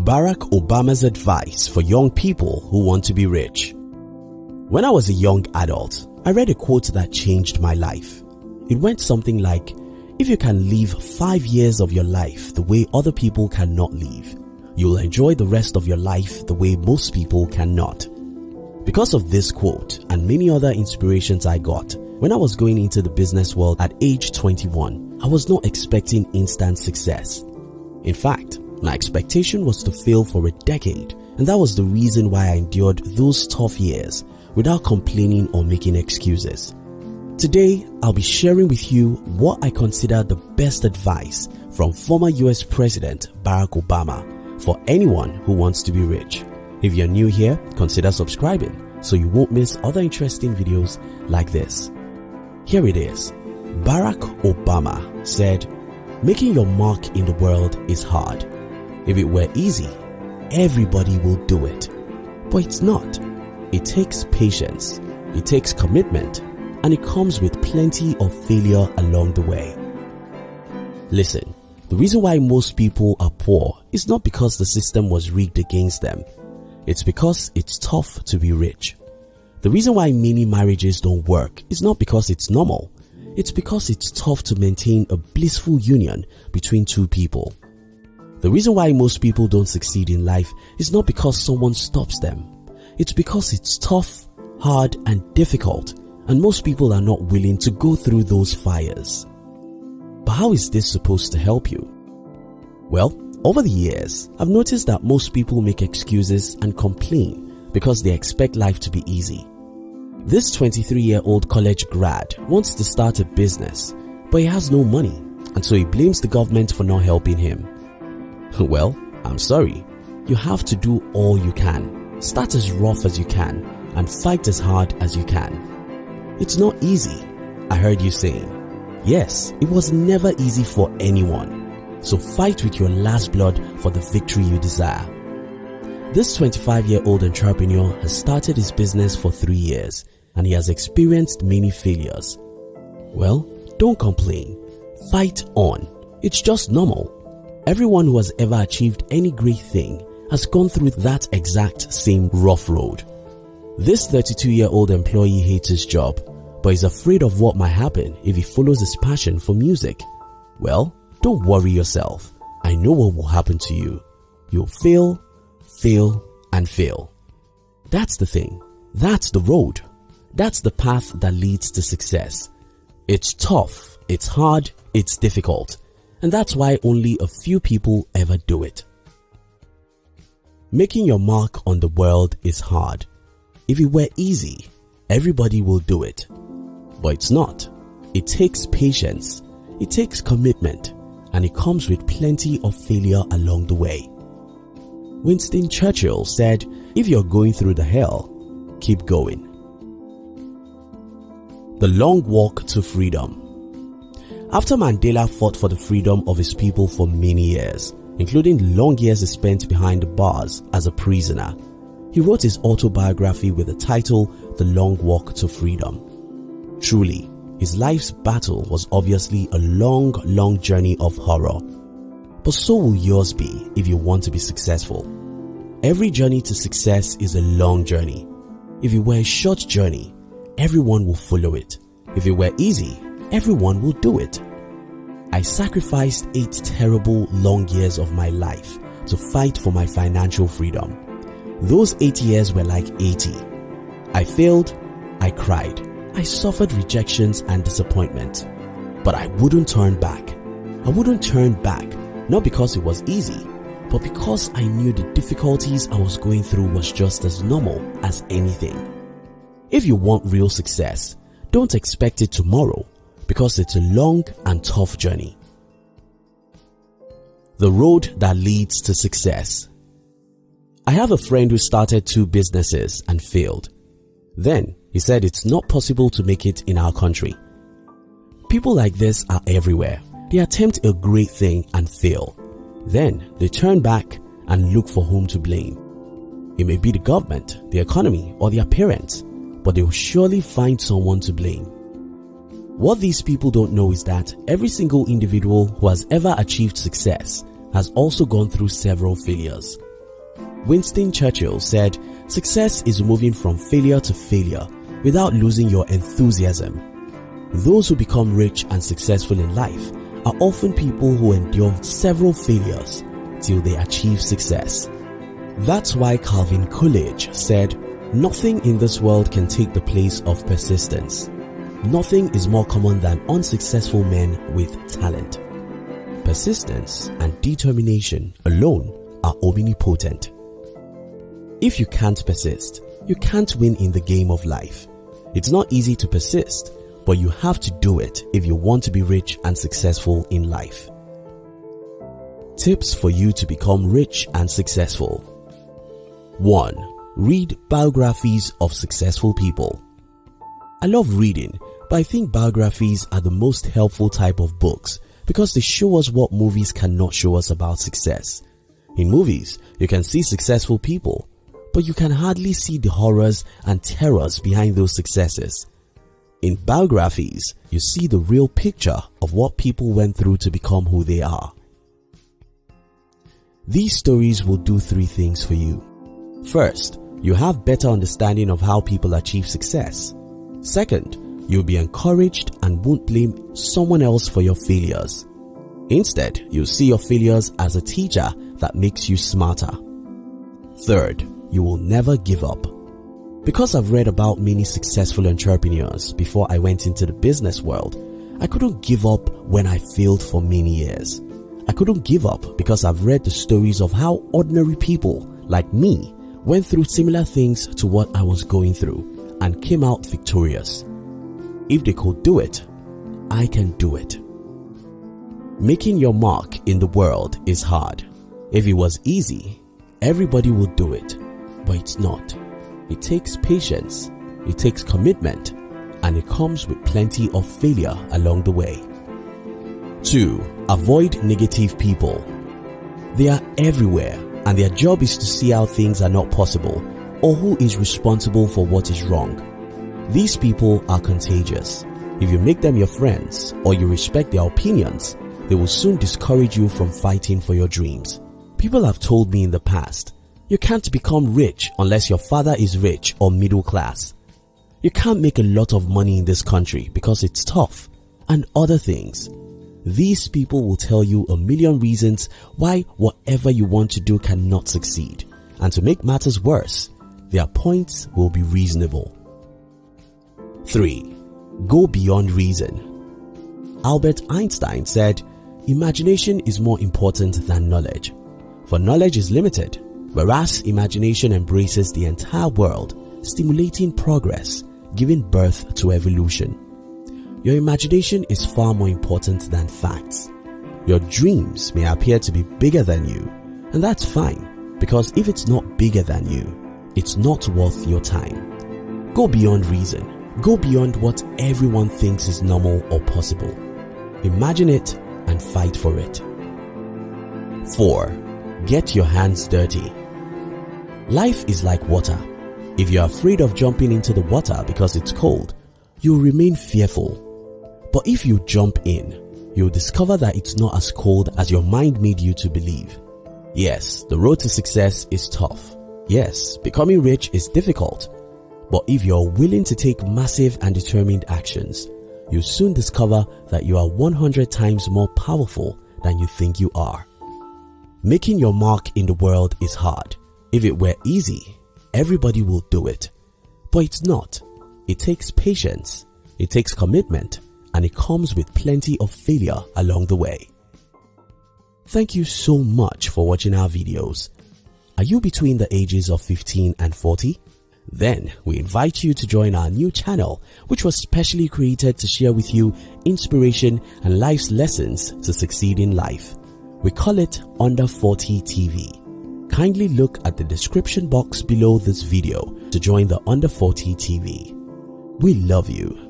Barack Obama's advice for young people who want to be rich. When I was a young adult, I read a quote that changed my life. It went something like, if you can live 5 years of your life the way other people cannot live, you'll enjoy the rest of your life the way most people cannot. Because of this quote and many other inspirations I got, when I was going into the business world at age 21, I was not expecting instant success. In fact, my expectation was to fail for a decade, and that was the reason why I endured those tough years without complaining or making excuses. Today, I'll be sharing with you what I consider the best advice from former US President Barack Obama for anyone who wants to be rich. If you're new here, consider subscribing so you won't miss other interesting videos like this. Here it is. Barack Obama said, "Making your mark in the world is hard. If it were easy, everybody will do it. But it's not. It takes patience, it takes commitment, and it comes with plenty of failure along the way." Listen, the reason why most people are poor is not because the system was rigged against them. It's because it's tough to be rich. The reason why many marriages don't work is not because it's normal. It's because it's tough to maintain a blissful union between two people. The reason why most people don't succeed in life is not because someone stops them. It's because it's tough, hard, and difficult, and most people are not willing to go through those fires. But how is this supposed to help you? Well, over the years, I've noticed that most people make excuses and complain because they expect life to be easy. This 23-year-old college grad wants to start a business, but he has no money, and so he blames the government for not helping him. Well, I'm sorry. You have to do all you can. Start as rough as you can and fight as hard as you can. It's not easy, I heard you saying. Yes, it was never easy for anyone. So fight with your last blood for the victory you desire. This 25-year-old entrepreneur has started his business for 3 years and he has experienced many failures. Well, don't complain. Fight on. It's just normal. Everyone who has ever achieved any great thing has gone through that exact same rough road. This 32-year-old employee hates his job, but is afraid of what might happen if he follows his passion for music. Well, don't worry yourself. I know what will happen to you. You'll fail, fail, and fail. That's the thing. That's the road. That's the path that leads to success. It's tough, it's hard, it's difficult, and that's why only a few people ever do it. Making your mark on the world is hard. If it were easy, everybody will do it. But it's not. It takes patience, it takes commitment, and it comes with plenty of failure along the way. Winston Churchill said, "If you're going through the hell, keep going." The long walk to freedom. After Mandela fought for the freedom of his people for many years, including long years he spent behind the bars as a prisoner, he wrote his autobiography with the title The Long Walk to Freedom. Truly, his life's battle was obviously a long journey of horror. But so will yours be if you want to be successful. Every journey to success is a long journey. If it were a short journey, everyone will follow it. If it were easy, everyone will do it. I sacrificed 8 terrible long years of my life to fight for my financial freedom. Those 8 years were like 80. I failed, I cried, I suffered rejections and disappointment. But I wouldn't turn back. I wouldn't turn back, not because it was easy, but because I knew the difficulties I was going through was just as normal as anything. If you want real success, don't expect it tomorrow because it's a long and tough journey. The road that leads to success. I have a friend who started 2 businesses and failed. Then he said it's not possible to make it in our country. People like this are everywhere. They attempt a great thing and fail. Then they turn back and look for whom to blame. It may be the government, the economy, or their parents, but they will surely find someone to blame. What these people don't know is that every single individual who has ever achieved success has also gone through several failures. Winston Churchill said, "Success is moving from failure to failure without losing your enthusiasm." Those who become rich and successful in life are often people who endure several failures till they achieve success. That's why Calvin Coolidge said, "Nothing in this world can take the place of persistence. Nothing is more common than unsuccessful men with talent." Persistence and determination alone are omnipotent. If you can't persist, you can't win in the game of life. It's not easy to persist, but you have to do it if you want to be rich and successful in life. Tips for you to become rich and successful. 1. Read biographies of successful people. I love reading, but I think biographies are the most helpful type of books because they show us what movies cannot show us about success. In movies, you can see successful people, but you can hardly see the horrors and terrors behind those successes. In biographies, you see the real picture of what people went through to become who they are. These stories will do 3 things for you. First, you have better understanding of how people achieve success. Second, you'll be encouraged and won't blame someone else for your failures. Instead, you'll see your failures as a teacher that makes you smarter. Third, you will never give up. Because I've read about many successful entrepreneurs before I went into the business world, I couldn't give up when I failed for many years. I couldn't give up because I've read the stories of how ordinary people like me went through similar things to what I was going through and came out victorious. If they could do it, I can do it. Making your mark in the world is hard. If it was easy, everybody would do it, but it's not. It takes patience, it takes commitment, and it comes with plenty of failure along the way. 2. Avoid negative people. They are everywhere, and their job is to see how things are not possible or who is responsible for what is wrong. These people are contagious. If you make them your friends or you respect their opinions, they will soon discourage you from fighting for your dreams. People have told me in the past, you can't become rich unless your father is rich or middle class. You can't make a lot of money in this country because it's tough, and other things. These people will tell you a million reasons why whatever you want to do cannot succeed, and to make matters worse, their points will be reasonable. 3. Go beyond reason. Albert Einstein said, "Imagination is more important than knowledge, for knowledge is limited, whereas imagination embraces the entire world, stimulating progress, giving birth to evolution." Your imagination is far more important than facts. Your dreams may appear to be bigger than you, and that's fine, because if it's not bigger than you, it's not worth your time. Go beyond reason. Go beyond what everyone thinks is normal or possible. Imagine it and fight for it. 4. Get your hands dirty. Life is like water. If you're afraid of jumping into the water because it's cold, you'll remain fearful. But if you jump in, you'll discover that it's not as cold as your mind made you to believe. Yes, the road to success is tough. Yes, becoming rich is difficult. But if you're willing to take massive and determined actions, you'll soon discover that you are 100 times more powerful than you think you are. Making your mark in the world is hard. If it were easy, everybody will do it. But it's not. It takes patience, it takes commitment, and it comes with plenty of failure along the way. Thank you so much for watching our videos. Are you between the ages of 15 and 40? Then we invite you to join our new channel, which was specially created to share with you inspiration and life's lessons to succeed in life. We call it Under 40 TV. Kindly look at the description box below this video to join the Under 40 TV. We love you.